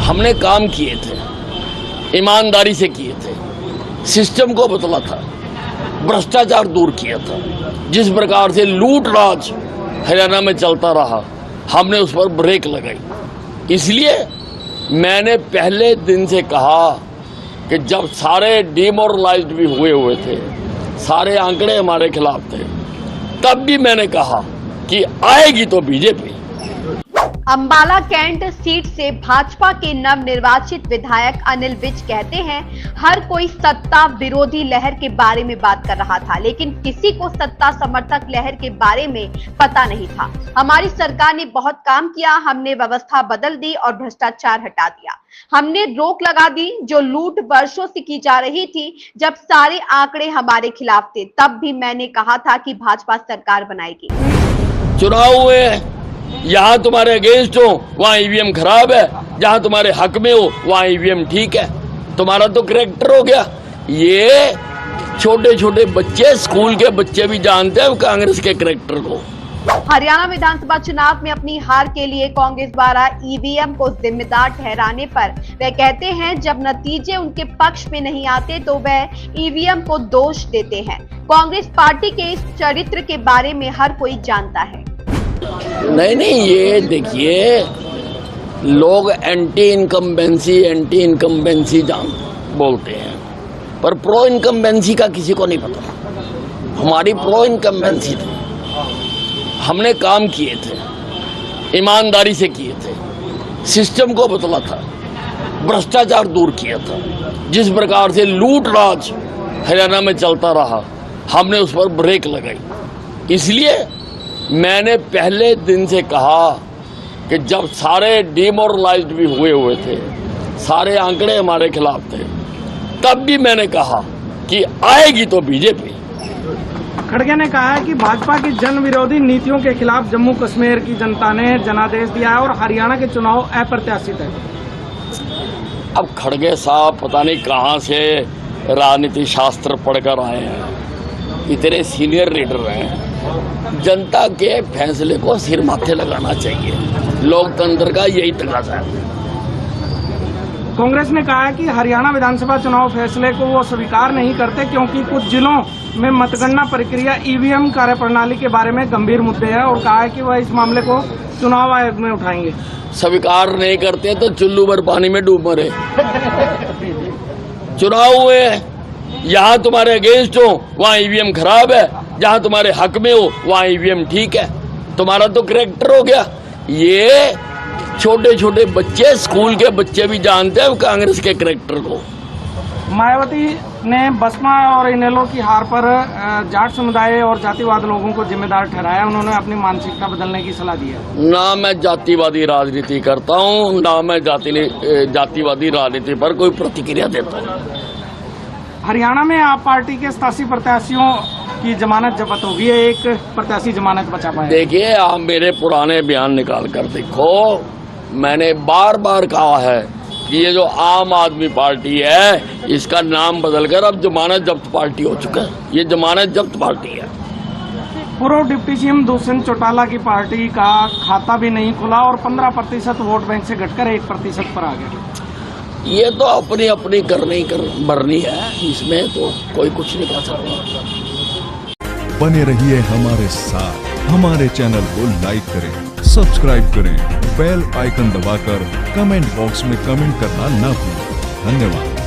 हमने काम किए थे, ईमानदारी से किए थे, सिस्टम को बदला था, भ्रष्टाचार दूर किया था। जिस प्रकार से लूट राज हरियाणा में चलता रहा, हमने उस पर ब्रेक लगाई। इसलिए मैंने पहले दिन से कहा कि जब सारे डिमोरलाइज्ड भी हुए थे, सारे आंकड़े हमारे खिलाफ थे, तब भी मैंने कहा कि आएगी तो बीजेपी। अंबाला कैंट सीट से भाजपा के नवनिर्वाचित विधायक अनिल विज कहते हैं, हर कोई सत्ता विरोधी लहर के बारे में बात कर रहा था, लेकिन किसी को सत्ता समर्थक लहर के बारे में पता नहीं था। हमारी सरकार ने बहुत काम किया, हमने व्यवस्था बदल दी और भ्रष्टाचार हटा दिया। हमने रोक लगा दी जो लूट वर्षों से की जा रही थी। जब सारे आंकड़े हमारे खिलाफ थे, तब भी मैंने कहा था कि भाजपा सरकार बनाएगी। चुनाव हुए, यहाँ तुम्हारे अगेंस्ट हो वहाँ ईवीएम खराब है, जहाँ तुम्हारे हक में हो वहाँ ईवीएम ठीक है। तुम्हारा तो करैक्टर हो गया। ये छोटे छोटे बच्चे, स्कूल के बच्चे भी जानते हैं कांग्रेस के करैक्टर को। हरियाणा विधानसभा चुनाव में अपनी हार के लिए कांग्रेस द्वारा ईवीएम को जिम्मेदार ठहराने पर वे कहते हैं, जब नतीजे उनके पक्ष में नहीं आते तो वह ईवीएम को दोष देते हैं। कांग्रेस पार्टी के इस चरित्र के बारे में हर कोई जानता है। नहीं, ये देखिए, लोग एंटी इनकम्बेंसी जान बोलते हैं, पर प्रो इनकम्बेंसी का किसी को नहीं पता। हमारी प्रो इनकम्बेंसी थी, हमने काम किए थे, ईमानदारी से किए थे, सिस्टम को बदला था, भ्रष्टाचार दूर किया था। जिस प्रकार से लूट राज हरियाणा में चलता रहा, हमने उस पर ब्रेक लगाई। इसलिए मैंने पहले दिन से कहा कि जब सारे डिमोरलाइज्ड भी हुए थे, सारे आंकड़े हमारे खिलाफ थे, तब भी मैंने कहा कि आएगी तो बीजेपी। खड़गे ने कहा है कि भाजपा की जन विरोधी नीतियों के खिलाफ जम्मू कश्मीर की जनता ने जनादेश दिया है और हरियाणा के चुनाव अप्रत्याशित है। अब खड़गे साहब पता नहीं कहाँ से राजनीति शास्त्र पढ़कर आए हैं, इतने सीनियर लीडर हैं। जनता के फैसले को सिर माथे लगाना चाहिए, लोकतंत्र का यही तकाजा है। कांग्रेस ने कहा है कि हरियाणा विधानसभा चुनाव फैसले को वो स्वीकार नहीं करते क्योंकि कुछ जिलों में मतगणना प्रक्रिया ईवीएम कार्यप्रणाली के बारे में गंभीर मुद्दे हैं और कहा है कि वह इस मामले को चुनाव आयोग में उठाएंगे। स्वीकार नहीं करते तो चुल्लू भर पानी में डूब मरे। चुनाव हुए, यहाँ तुम्हारे अगेंस्ट हो वहाँ ईवीएम खराब है, जहाँ तुम्हारे हक में हो वहाँ ईवीएम ठीक है। तुम्हारा तो करैक्टर हो गया। ये छोटे छोटे बच्चे, स्कूल के बच्चे भी जानते हैं कांग्रेस के करैक्टर को। मायावती ने बसपा और इनेलो की हार पर जाट समुदाय और जातिवाद लोगों को जिम्मेदार ठहराया। उन्होंने अपनी मानसिकता बदलने की सलाह दी है। ना मैं जातिवादी राजनीति करता हूँ, ना मैं जातिवादी राजनीति पर कोई प्रतिक्रिया देता हूँ। हरियाणा में आप पार्टी के 87 प्रत्याशियों की जमानत जब्त होगी, एक प्रत्याशी जमानत बचा पाया। देखिए, आप मेरे पुराने बयान निकाल कर देखो, मैंने बार बार कहा है कि ये जो आम आदमी पार्टी है, इसका नाम बदलकर अब जमानत जब्त पार्टी हो चुका है। ये जमानत जब्त पार्टी है। पूर्व डिप्टी सीएम दुष्यंत चौटाला की पार्टी का खाता भी नहीं खुला और 15% वोट बैंक से घटकर 1% पर आ गया। ये तो अपनी अपनी भरनी है, इसमें तो कोई कुछ नहीं कर सकता। बने रहिए हमारे साथ, हमारे चैनल को लाइक करें, सब्सक्राइब करें, बेल आइकन दबाकर कमेंट बॉक्स में कमेंट करना ना भूलें। धन्यवाद।